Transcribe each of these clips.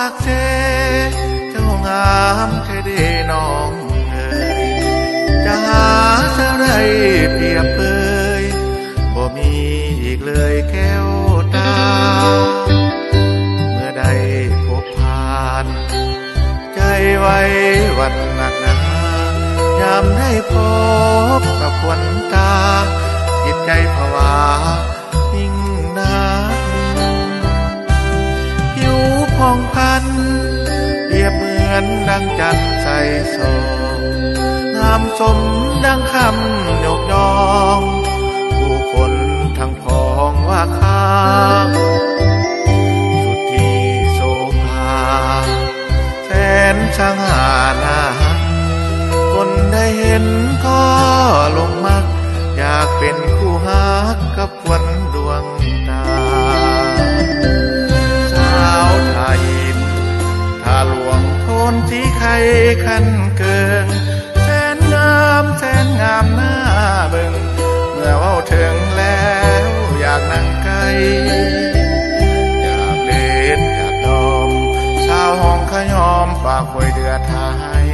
ากเจเจ้างามแท้เด้น้องเอ๋ยจะหาเท่าไรเปรียบเปยบ่มีอีกเลยแก้วตาเมื่อใดพบผ่านใจไว้วันหนักหนายามได้พบกับควันตาจิตใจผวายิ่งนักผิวพองพันเปรียบเหมือนดังจันทร์ใสส่องงามสมดังคำยกย่องผู้คนทั้งพองว่าข้าสุดที่โสภาแสนช่างหานาคนได้เห็นก็ลงมักอยากเป็นคู่ฮักกับควันดวงตาสาวไทยถ้าหลวงโทนสีไข่คันเกิงแสนงามหน้าเบิ่งเมื่อเว้าถึงแล้วอยากนั่งใกล้อยากเล่นอยากดอมสาวห้องขยอมปากคอยเดือดทาย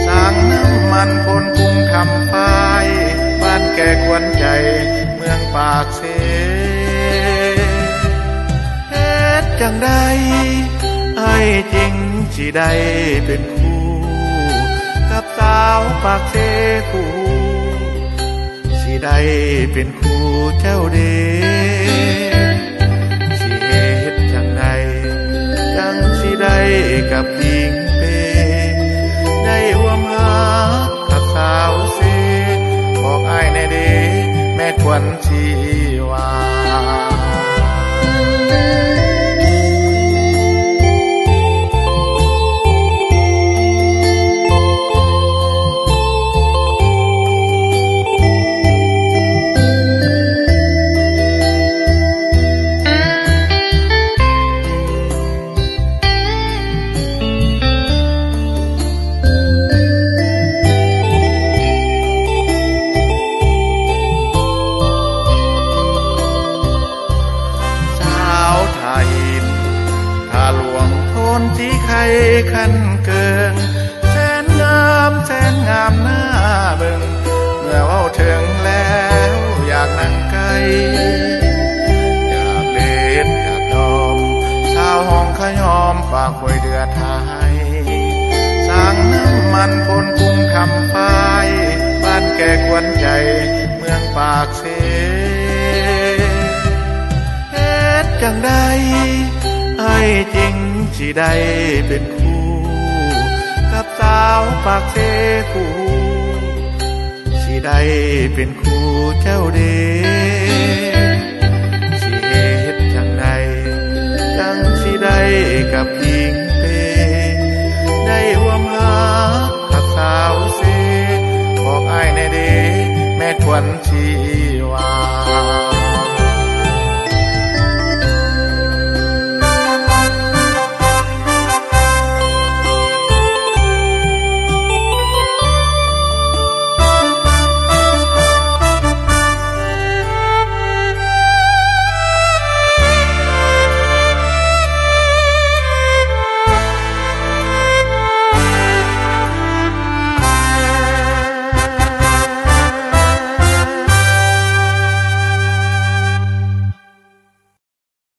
สร้างน้ำมันพ่นกุ้งทำไฟบ้านแก่ควนใจเมืองปากเสเฮ็ดจังใดไอ้จริงสิได้เป็นคู่กับสาวปากเสคู่สิได้เป็นคู่เจ้าเดสิเฮ็ดจังใดจังสิได้กับพิงเปได้ร่วมหากับสาวเสบอกอ้ายแน่เดแม่ควันชีวาสีไข่คันเกิงแสนงามหน้าเบิ่งเมื่อเว้าถึงแล้วอยากนั่งใกล้อยากเล่นอยากดอมสาวห้องขยอมปากคอยเดือดทายสร้างน้ำมันพ่นกุ้งทำไฟบ้านแก่ควนใจเมืองปากเสเฮ็ดจังใดไอ้จริงสิได้เป็นคู่กับสาวปากเสคู่สิได้เป็นคู่เจ้าเดสิเฮ็ดจังใดจังสิได้กับพิงเปได้ร่วมหากับสาวเสบอกอ้ายแน่เดแม่ควันชีวา